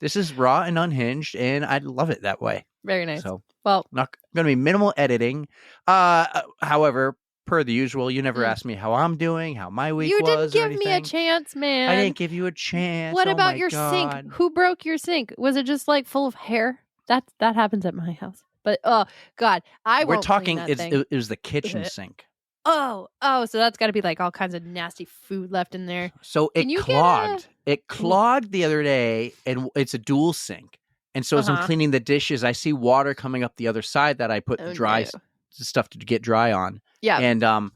this is raw and unhinged and I love it that way. Very nice. So, well, not going to be minimal editing. However, per the usual, you never asked me how I'm doing, how my week was. You didn't or give me a anything. chance, man. I didn't give you a chance. What Oh about my your God. sink? Who broke your sink? Was it just like full of hair? That happens at my house. But oh God, We're won't talking. clean that thing. It was the kitchen sink. Oh, so that's got to be like all kinds of nasty food left in there. So it Can you clogged. get It clogged the other day, and it's a dual sink. And so as I'm cleaning the dishes, I see water coming up the other side that I put the dry stuff to get dry on. Yeah. And I'm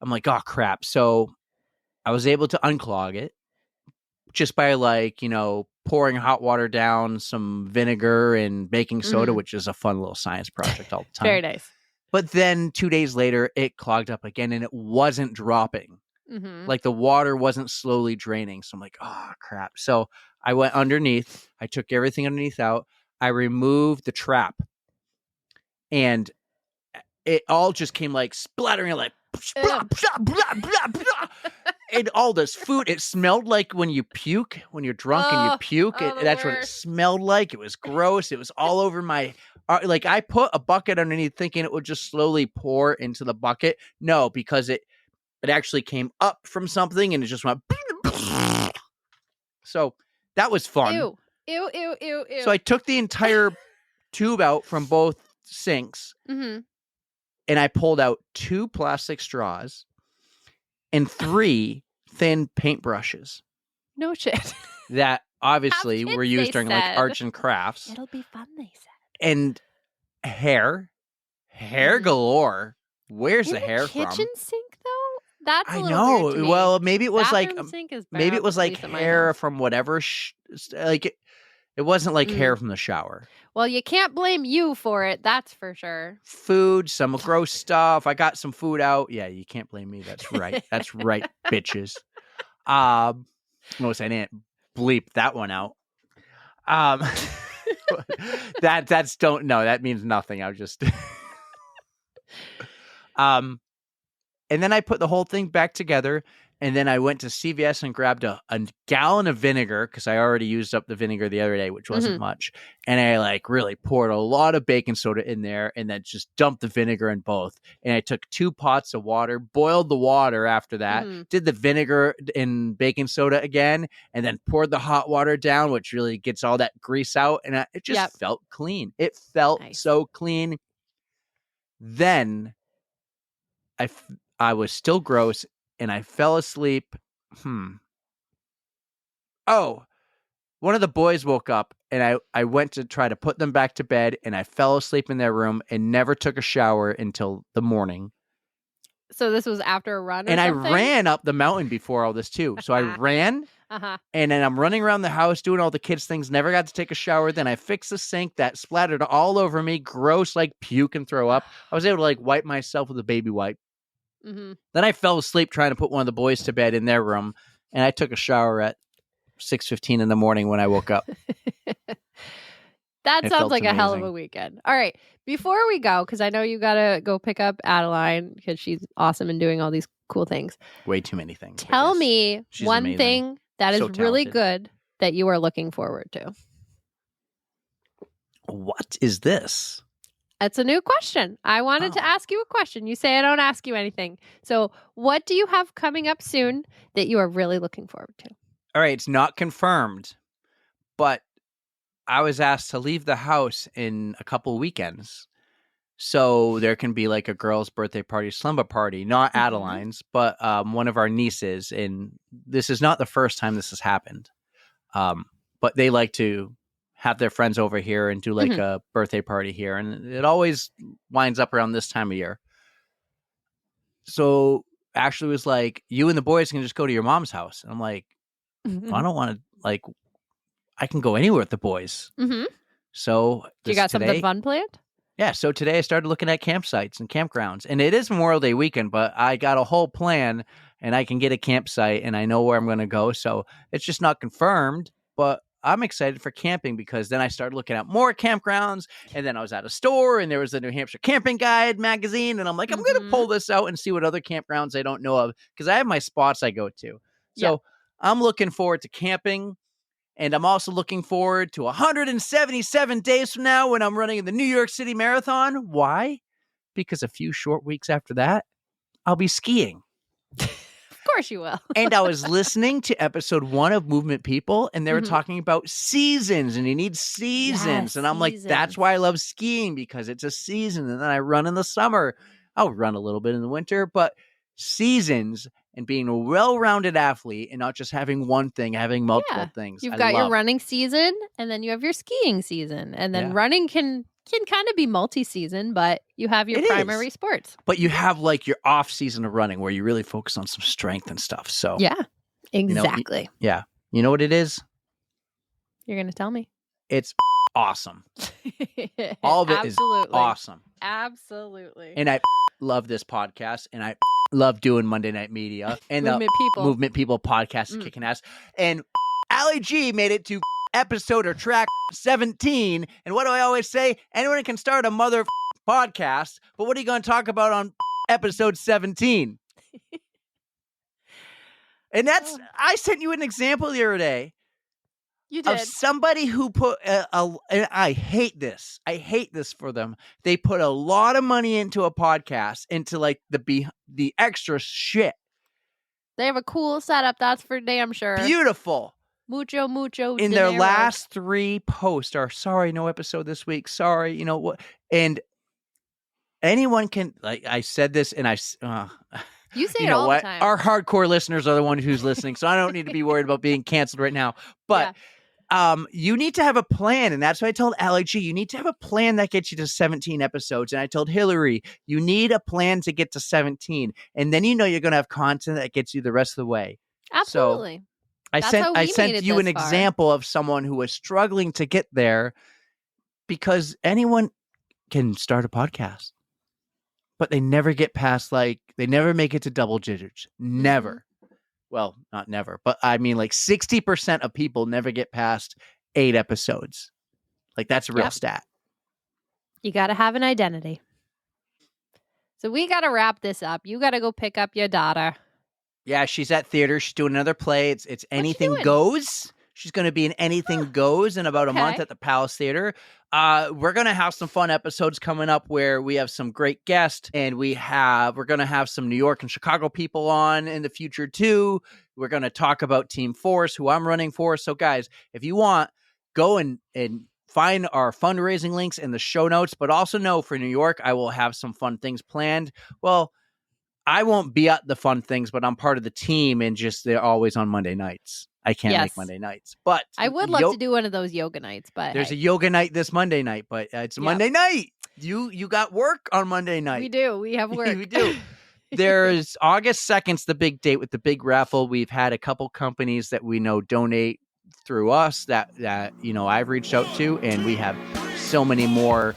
like, oh crap. So I was able to unclog it just by pouring hot water down, some vinegar and baking soda, which is a fun little science project all the time. Very nice. But then 2 days later, it clogged up again and it wasn't dropping. Like the water wasn't slowly draining. So I'm like, oh, crap. So I went underneath. I took everything underneath out. I removed the trap. And it all just came like splattering like blah, blah, blah, blah, blah. and all this food. It smelled like when you puke, when you're drunk and you puke. the That's what it worst. smelled like. It was gross. It was all over my. Like I put a bucket underneath, thinking it would just slowly pour into the bucket. No, because it actually came up from something and it just went. So that was fun. Ew. Ew, ew, ew, ew. So I took the entire tube out from both sinks Mhm. and I pulled out 2 plastic straws and 3 thin paintbrushes No shit. that obviously kids, were used they during like said. arts and crafts. It'll be fun, they said. And hair galore. Where's In the hair kitchen from? sink though? That's a I little weird to know. me. Well, maybe it was like Bathroom sink is maybe bad, it was at like least at my hair house. from whatever. Like it wasn't like hair from the shower. Well, you can't blame you for it. That's for sure. Food, some gross stuff. I got some food out. Yeah, you can't blame me. That's right. That's right, bitches. Notice I didn't bleep that one out. That's don't know. That means nothing. I was just and then I put the whole thing back together, and then I went to CVS and grabbed a gallon of vinegar because I already used up the vinegar the other day, which wasn't much. And I like really poured a lot of baking soda in there and then just dumped the vinegar in both. And I took 2 pots of water, boiled the water after that, did the vinegar and baking soda again, and then poured the hot water down, which really gets all that grease out. And it just felt clean. It felt so clean. Then I was still gross and I fell asleep. Oh, one of the boys woke up and I went to try to put them back to bed and I fell asleep in their room and never took a shower until the morning. So this was after a run or and something? I ran up the mountain before all this too. So I ran and then I'm running around the house doing all the kids things, never got to take a shower. Then I fixed the sink that splattered all over me, gross, like puke and throw up. I was able to like wipe myself with a baby wipe. Then I fell asleep trying to put one of the boys to bed in their room, and I took a shower at 6:15 in the morning when I woke up. That It sounds felt like a hell of amazing. a weekend. All right. Before we go, because I know you got to go pick up Adeline because she's awesome and doing all these cool things. Way too many things. I Tell guess. me She's one amazing. thing that is So really talented. good that you are looking forward to. What is this? That's a new question. I wanted to ask you a question. You say I don't ask you anything. So, what do you have coming up soon that you are really looking forward to? All right, it's not confirmed, but I was asked to leave the house in a couple weekends. So there can be like a girl's birthday party, slumber party, not Adeline's, but one of our nieces. And this is not the first time this has happened. But they like to have their friends over here and do like a birthday party here. And it always winds up around this time of year. So Ashley was like, you and the boys can just go to your mom's house. And I'm like, I don't want to, like, I can go anywhere with the boys. So You got something fun planned? Yeah, so today I started looking at campsites and campgrounds. And it is Memorial Day weekend, but I got a whole plan and I can get a campsite and I know where I'm going to go. So it's just not confirmed, but I'm excited for camping because then I started looking at more campgrounds and then I was at a store and there was a New Hampshire Camping Guide magazine. And I'm like, I'm going to pull this out and see what other campgrounds I don't know of because I have my spots I go to. So I'm looking forward to camping. And I'm also looking forward to 177 days from now when I'm running the New York City Marathon. Why? Because a few short weeks after that, I'll be skiing. Of course you will. And I was listening to episode 1 of Movement People, and they were talking about seasons, and you need seasons. Yes, and I'm like, that's why I love skiing, because it's a season. And then I run in the summer. I'll run a little bit in the winter, but seasons and being a well-rounded athlete and not just having one thing, having multiple things. You've I got your love. running season and then you have your skiing season. And then running can kind of be multi-season, but you have your It primary is. sports. But you have like your off season of running where you really focus on some strength and stuff. So Yeah, exactly. yeah. You know what it is? You're going to tell me. It's awesome. All of it is awesome. Absolutely. And I love this podcast and I love doing Monday Night Media and Movement People. Movement People podcast is kicking ass. And Ali G made it to episode or track 17. And what do I always say? Anyone can start a mother podcast, but what are you going to talk about on episode 17? And I sent you an example the other day You did. of somebody who put and I hate this. I hate this for them. They put a lot of money into a podcast, into like the extra shit. They have a cool setup, that's for damn sure. Beautiful. Mucho in their dinero. last 3 posts are sorry, no episode this week. Sorry, you know what? And anyone can, like I said this, and You say you it know all what? the time. Our hardcore listeners are the one who's listening, so I don't need to be worried about being canceled right now. But you need to have a plan, and that's what I told Allie G. You need to have a plan that gets you to 17 episodes, and I told Hillary, you need a plan to get to 17, and then you're going to have content that gets you the rest of the way. Absolutely. So, I sent you an example of someone who was struggling to get there, because anyone can start a podcast, but they never get past, they never make it to double digits. Never. Mm-hmm. Well, not never, but I mean 60% of people never get past 8 episodes. That's a real stat. You got to have an identity. So we got to wrap this up. You got to go pick up your daughter. Yeah, she's at theater. She's doing another play. It's Anything Goes. She's going to be in Anything Goes in about a month at the Palace Theater. We're going to have some fun episodes coming up where we have some great guests, and we're going to have some New York and Chicago people on in the future too. We're going to talk about Team Force, who I'm running for. So guys, if you want, go and find our fundraising links in the show notes, but also know for New York, I will have some fun things planned. Well, I won't be at the fun things, but I'm part of the team, and they're always on Monday nights. I can't make Monday nights, but I would love to do one of those yoga nights. But there's a yoga night this Monday night, but it's a Monday night. You got work on Monday night. We do. We have work. We do. There's August 2nd's the big date with the big raffle. We've had a couple companies that we know donate through us that I've reached out to, and we have so many more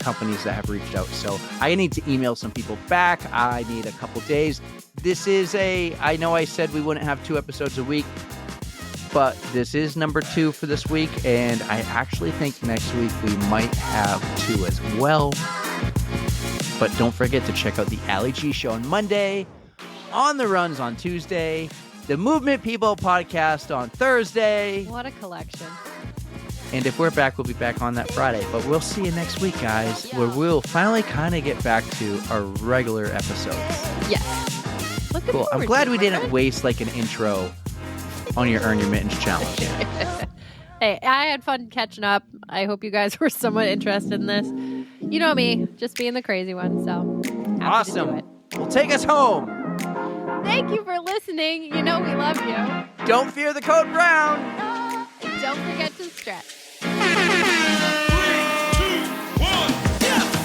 companies that have reached out. So I need to email some people back. I need a couple days. I know I said we wouldn't have 2 episodes a week, but this is number 2 for this week, and I actually think next week we might have 2 as well. But don't forget to check out the Allie G Show on Monday, On the Runs on Tuesday, the Movement People podcast on Thursday. What a collection. And if we're back, we'll be back on that Friday. But we'll see you next week, guys, where we'll finally kind of get back to our regular episodes. Yes. Cool. I'm glad we didn't waste an intro on your Earn Your Mittens challenge. Hey, I had fun catching up. I hope you guys were somewhat interested in this. You know me, just being the crazy one. So awesome. Well, take us home. Thank you for listening. You know we love you. Don't fear the code brown. And don't forget to stretch. 3, 2, 1, yeah.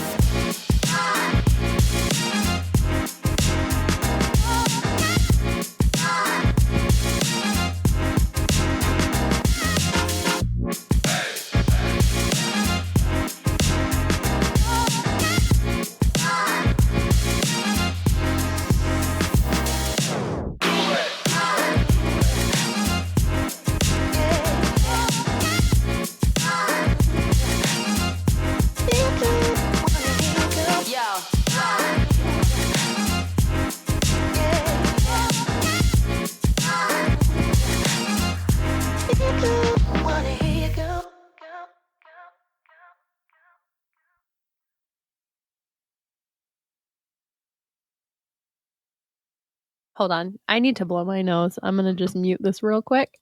Hold on. I need to blow my nose. I'm going to just mute this real quick.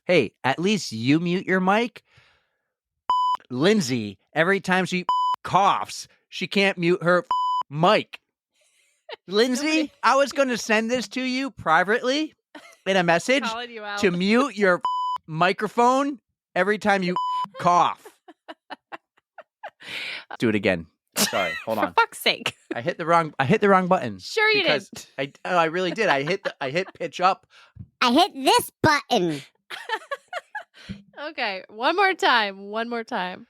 Hey, at least you mute your mic. Lindsay, every time she coughs, she can't mute her mic. Lindsay, I was going to send this to you privately in a message to mute your microphone every time you cough. Do it again. Sorry, hold on. For fuck's sake. I hit the wrong button. Sure you did. I really did. I hit pitch up. I hit this button. Okay, one more time.